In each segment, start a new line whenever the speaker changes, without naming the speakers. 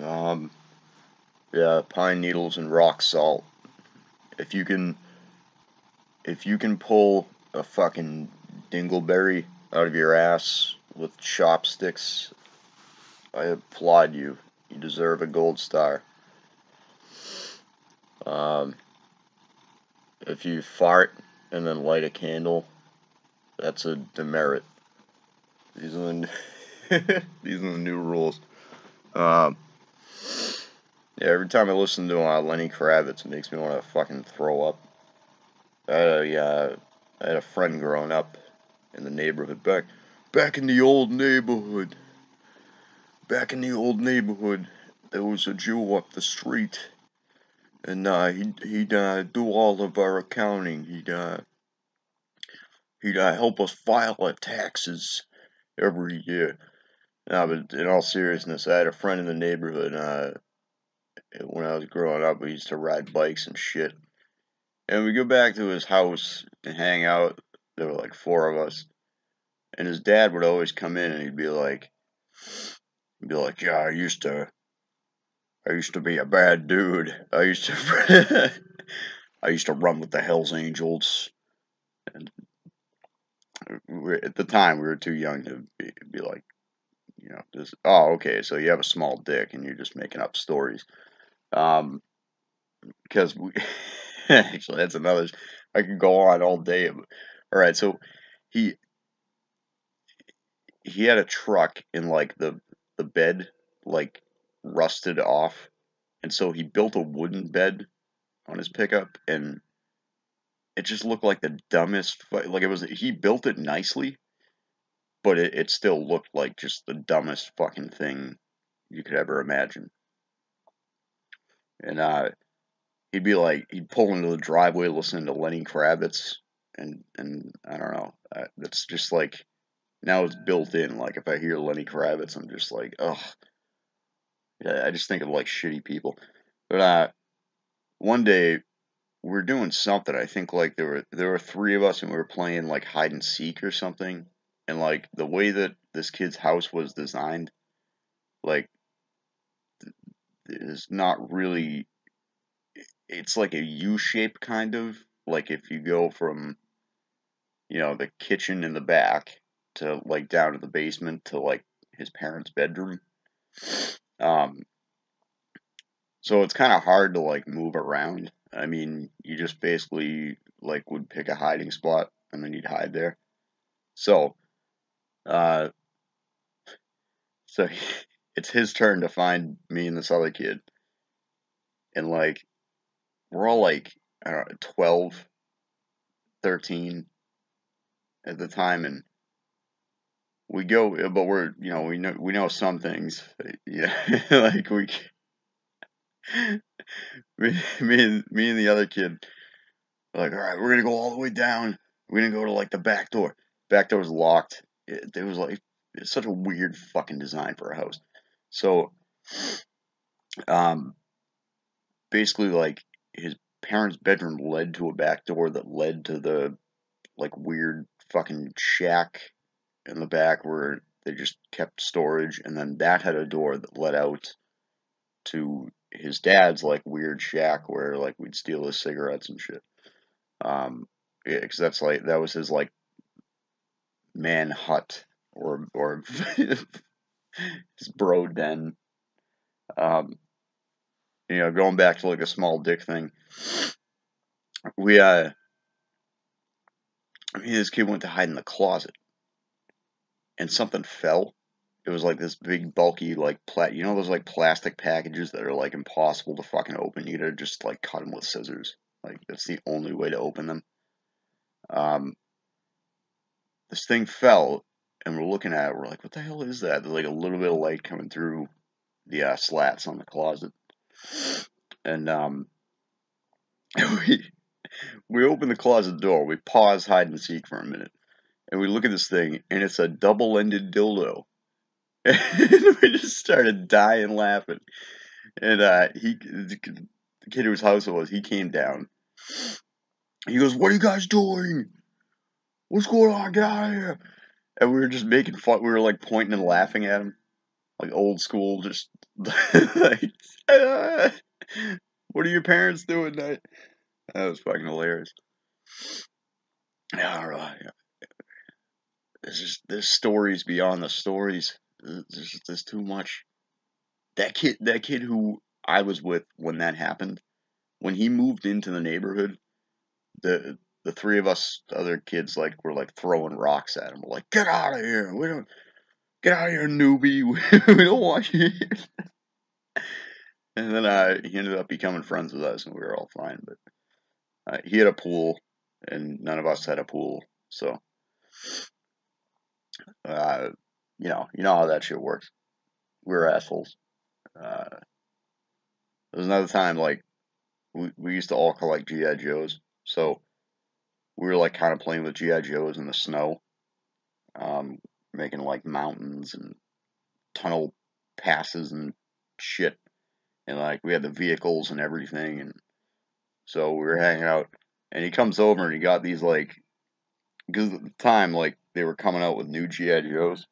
Um, yeah, pine needles and rock salt. If you can, if you can pull a fucking dingleberry out of your ass with chopsticks, I applaud you. You deserve a gold star. Um, if you fart and then light a candle, that's a demerit. These are the these are the new rules. Um, yeah, every time I listen to Lenny Kravitz, it makes me want to fucking throw up. I had a friend growing up in the neighborhood back in the old neighborhood. Back in the old neighborhood, there was a Jew up the street, and he'd do all of our accounting. He'd help us file our taxes every year. No, but in all seriousness, I had a friend in the neighborhood. When I was growing up, we used to ride bikes and shit. And we go back to his house and hang out. There were like four of us, and his dad would always come in and he'd be like, yeah, I used to be a bad dude. I used to run with the Hell's Angels, and at the time we were too young to be like, this. Oh, okay, so you have a small dick and you're just making up stories. Um, because we actually that's another. I could go on all day. All right, so he he had a truck in like the bed like rusted off, and so he built a wooden bed on his pickup, and it just looked like the dumbest. Like it was, he built it nicely, but it still looked like just the dumbest fucking thing you could ever imagine. And he'd pull into the driveway listening to Lenny Kravitz, and I don't know. That's just like now it's built in. Like if I hear Lenny Kravitz, I'm just like, ugh. Yeah, I just think of like shitty people. But one day we were doing something. I think like there were three of us and we were playing like hide and seek or something. And like the way that this kid's house was designed, like is not really. It's like a U shape kind of. Like if you go from the kitchen in the back to like down to the basement to like his parents' bedroom. Um, so it's kind of hard to like move around. I mean, you just basically like would pick a hiding spot and then you'd hide there. So, uh, so it's his turn to find me and this other kid, and like we're all like I don't know, 12, 13 at the time, and we go, but we know some things, yeah, like me and the other kid, like, all right, we're gonna go all the way down. We're gonna go to like the back door. Back door was locked. It was like it's such a weird fucking design for a house. So, um, basically, like his parents' bedroom led to a back door that led to the like weird fucking shack in the back where they just kept storage, and then that had a door that led out to his dad's like weird shack where like we'd steal his cigarettes and shit. Yeah, because that was his like man hut or his bro den. Um, going back to like a small dick thing. We me and this kid went to hide in the closet, and something fell. It was like this big bulky like those like plastic packages that are like impossible to fucking open. You gotta just like cut them with scissors. Like that's the only way to open them. Um, this thing fell, and we're looking at it. We're like, what the hell is that? There's like a little bit of light coming through the slats on the closet, and we we open the closet door. We pause hide and seek for a minute, and we look at this thing, and it's a double-ended dildo. And we just started dying laughing. And the kid whose house it was, he came down. He goes, "What are you guys doing? What's going on? Get out of here!" And we were just making fun. We were like pointing and laughing at him. like old school, just like, "Ah, what are your parents doing tonight?" That was fucking hilarious. Yeah, I don't know. Yeah. There's stories beyond the stories. There's too much. That kid who I was with when that happened, when he moved into the neighborhood, the three of us other kids like were like throwing rocks at him. We're like, get out of here! We don't get out of here, newbie. We don't want you here. And then he ended up becoming friends with us, and we were all fine. But he had a pool, and none of us had a pool, so uh, you know how that shit works. We were assholes. Uh, there was another time like we used to all collect GI Joes, so we were like kind of playing with GI Joes in the snow, um, making like mountains and tunnel passes and shit, and like we had the vehicles and everything, and so we were hanging out, and he comes over and he got these like, because at the time like they were coming out with new GI Joes,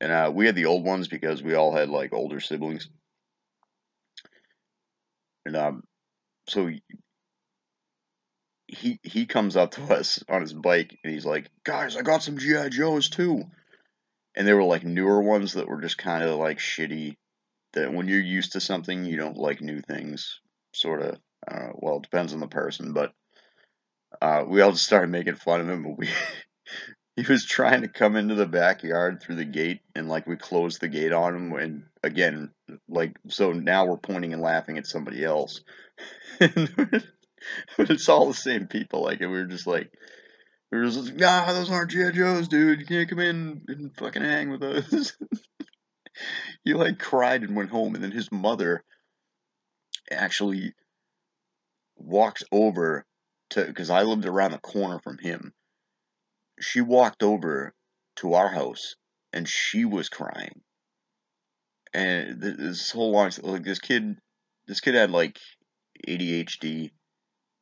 and we had the old ones because we all had like older siblings, and so he comes up to us on his bike and he's like, guys, I got some GI Joes too, and they were like newer ones that were just kind of like shitty. That when you're used to something, you don't like new things. Sort of. Well, it depends on the person, but we all just started making fun of him. But we he was trying to come into the backyard through the gate, and like we closed the gate on him. And again, like so now we're pointing and laughing at somebody else, but it's all the same people. Like, and we were just like. We were just like, nah, those aren't GI Joes, dude. You can't come in and fucking hang with us. He like cried and went home, and then his mother actually walked over to, because I lived around the corner from him. She walked over to our house and she was crying. And this whole long, like this kid had like ADHD,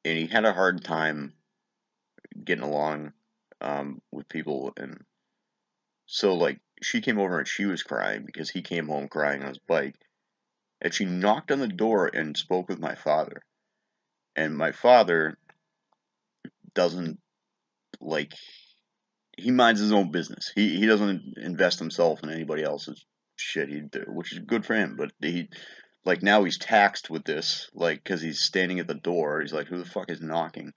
and he had a hard time getting along with people. And so like she came over and she was crying because he came home crying on his bike. And she knocked on the door and spoke with my father. And my father doesn't like, he minds his own business. He doesn't invest himself in anybody else's shit. Which is good for him. But he like now he's taxed with this, like because he's standing at the door. He's like, who the fuck is knocking?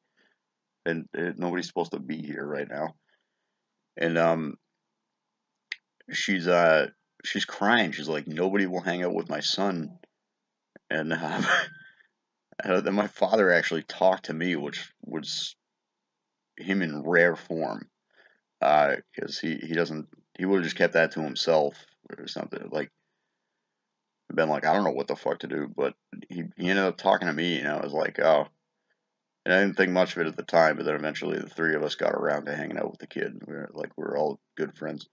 And nobody's supposed to be here right now. And she's she's crying. She's like, nobody will hang out with my son. And then my father actually talked to me, which was him in rare form. Because he doesn't, he would have just kept that to himself or something. Like, been like, I don't know what the fuck to do, but he ended up talking to me, and I was like, oh. And I didn't think much of it at the time, but then eventually the three of us got around to hanging out with the kid. We were all good friends.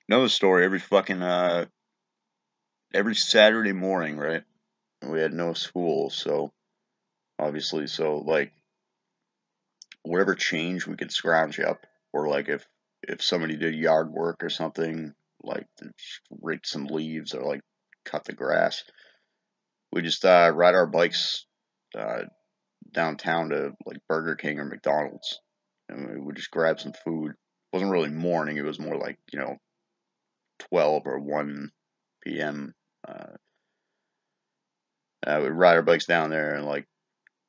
Another story, every Saturday morning, right? We had no school, so obviously, so like whatever change we could scrounge up, or like if somebody did yard work or something, like rake some leaves or like cut the grass, we just ride our bikes uh, downtown to like Burger King or McDonald's, and we would just grab some food. It wasn't really morning; it was more like 12 or 1 p.m. Uh, we'd ride our bikes down there and like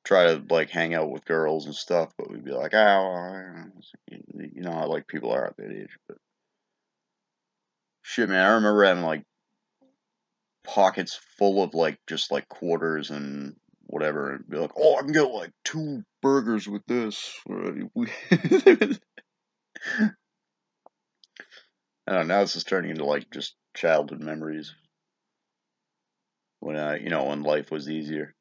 try to like hang out with girls and stuff, but we'd be like, oh, you know how like people are at that age. But shit, man, I remember having like pockets full of like just like quarters and whatever, and be like, oh, I can get like 2 burgers with this. I don't know. Now this is turning into like just childhood memories when when life was easier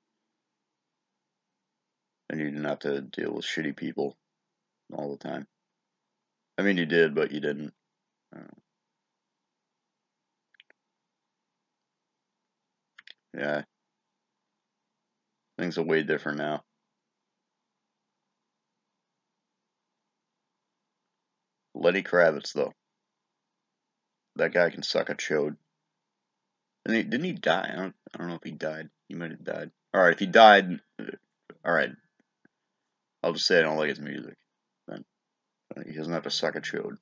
and you didn't have to deal with shitty people all the time. I mean, you did, but you didn't. Yeah, things are way different now. Lenny Kravitz, though. That guy can suck a chode. Didn't he die? I don't know if he died. He might have died. Alright, if he died, alright. I'll just say I don't like his music. Then he doesn't have to suck a chode.